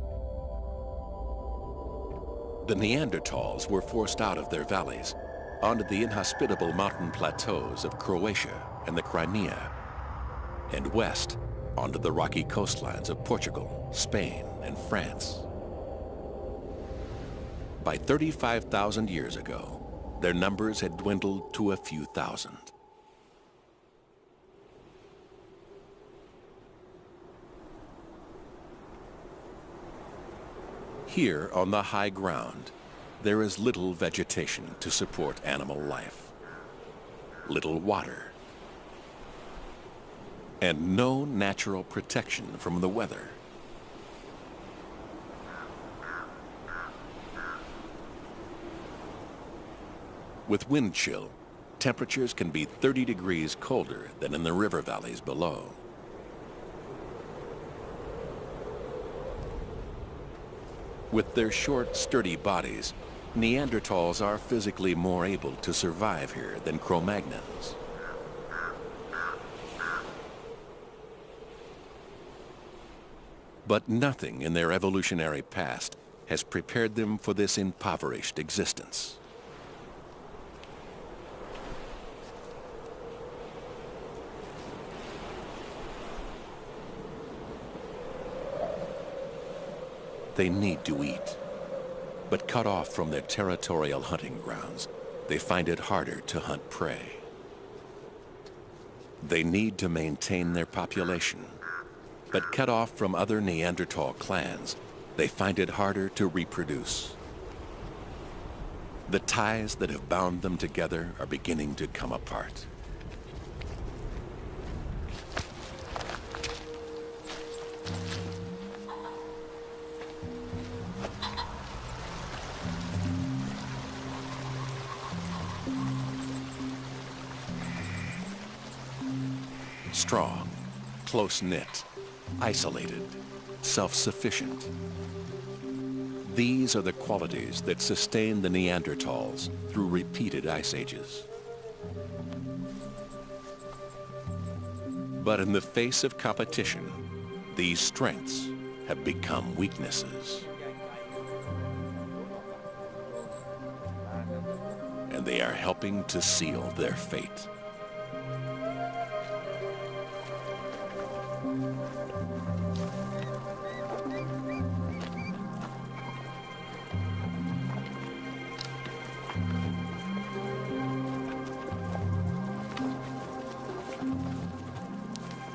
S4: The Neanderthals were forced out of their valleys onto the inhospitable mountain plateaus of Croatia and the Crimea, and west onto the rocky coastlines of Portugal, Spain, and France. By 35,000 years ago, their numbers had dwindled to a few thousand. Here on the high ground, there is little vegetation to support animal life, little water, and no natural protection from the weather. With wind chill, temperatures can be 30 degrees colder than in the river valleys below. With their short, sturdy bodies, Neanderthals are physically more able to survive here than Cro-Magnons. But nothing in their evolutionary past has prepared them for this impoverished existence. They need to eat. But cut off from their territorial hunting grounds, they find it harder to hunt prey. They need to maintain their population. But cut off from other Neanderthal clans, they find it harder to reproduce. The ties that have bound them together are beginning to come apart. Strong, close-knit, isolated, self-sufficient. These are the qualities that sustain the Neanderthals through repeated ice ages. But in the face of competition, these strengths have become weaknesses. And they are helping to seal their fate.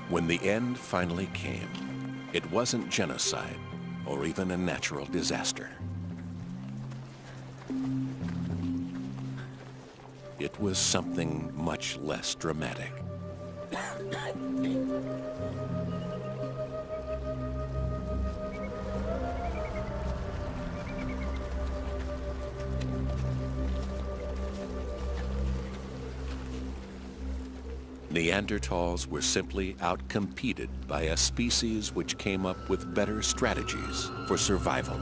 S4: When the end finally came, it wasn't genocide or even a natural disaster. It was something much less dramatic. Neanderthals were simply outcompeted by a species which came up with better strategies for survival.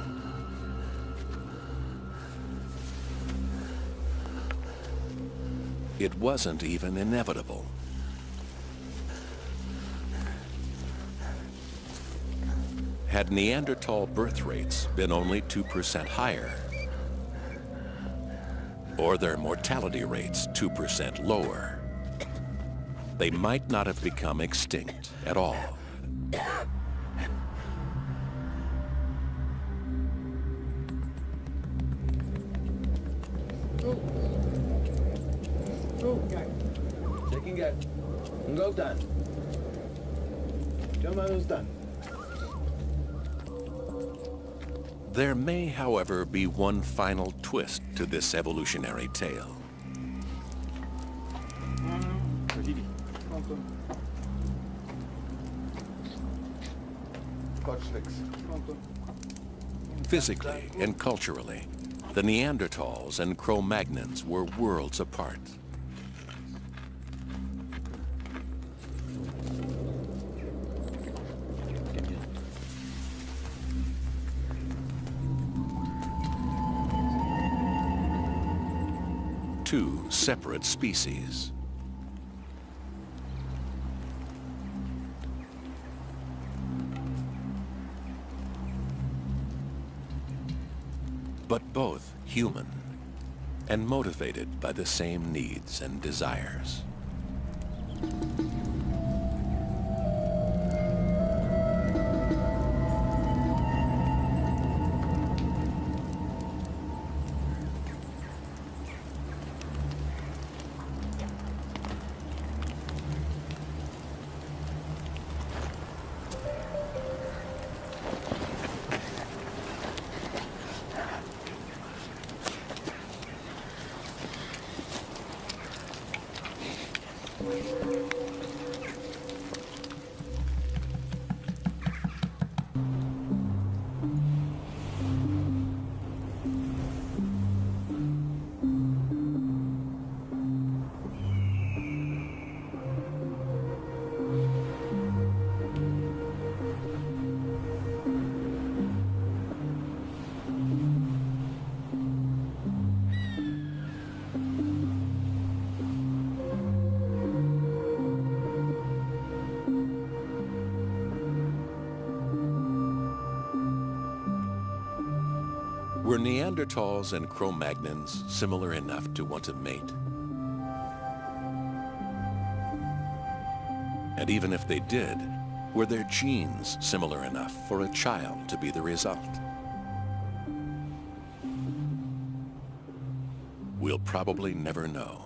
S4: It wasn't even inevitable. Had Neanderthal birth rates been only 2% higher, or their mortality rates 2% lower, they might not have become extinct at all.
S3: Checking out. Go done. Come on, done.
S4: There may, however, be one final twist to this evolutionary tale. Physically and culturally, the Neanderthals and Cro-Magnons were worlds apart. Two separate species. But both human and motivated by the same needs and desires. Were Neanderthals and Cro-Magnons similar enough to want to mate? And even if they did, were their genes similar enough for a child to be the result? we'll probably never know.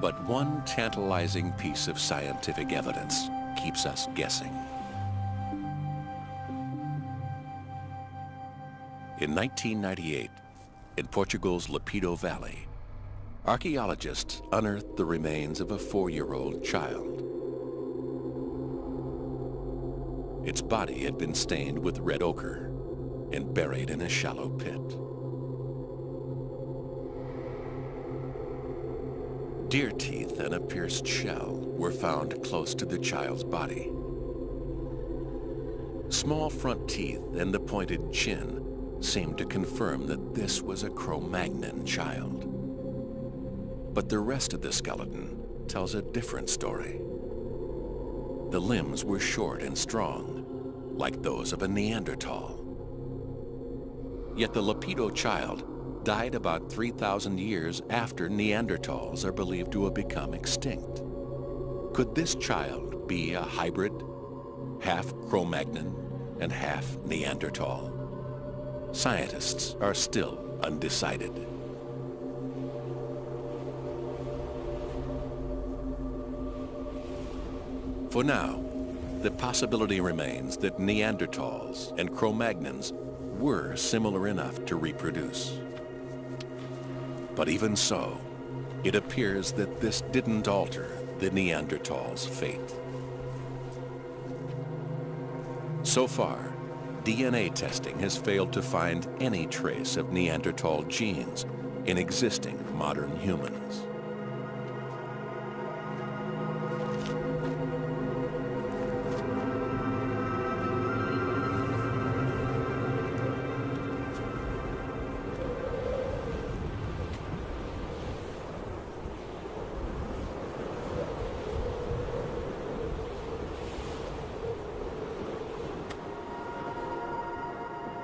S4: But one tantalizing piece of scientific evidence keeps us guessing. In 1998, in Portugal's Lapido Valley, archaeologists unearthed the remains of a 4-year-old child. Its body had been stained with red ochre and buried in a shallow pit. Deer teeth and a pierced shell were found close to the child's body. Small front teeth and the pointed chin seemed to confirm that this was a Cro-Magnon child. But the rest of the skeleton tells a different story. The limbs were short and strong, like those of a Neanderthal. Yet the Lapido child died about 3,000 years after Neanderthals are believed to have become extinct. Could this child be a hybrid, half Cro-Magnon and half Neanderthal? Scientists are still undecided. For now, the possibility remains that Neanderthals and Cro-Magnons were similar enough to reproduce. But even so, it appears that this didn't alter the Neanderthals' fate. So far, DNA testing has failed to find any trace of Neanderthal genes in existing modern humans.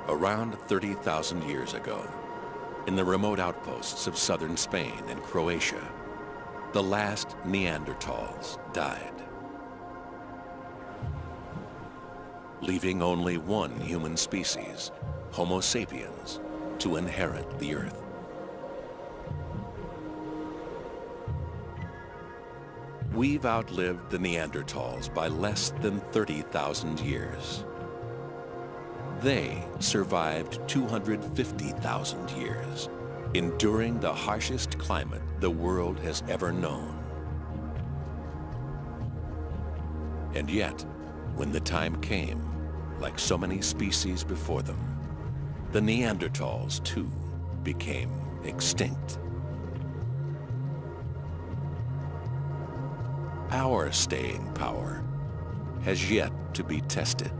S4: Around 30,000 years ago, in the remote outposts of southern Spain and Croatia, the last Neanderthals died, leaving only one human species, Homo sapiens, to inherit the Earth. We've outlived the Neanderthals by less than 30,000 years. They survived 250,000 years, enduring the harshest climate the world has ever known. And yet, when the time came, like so many species before them, the Neanderthals too became extinct. Our staying power has yet to be tested.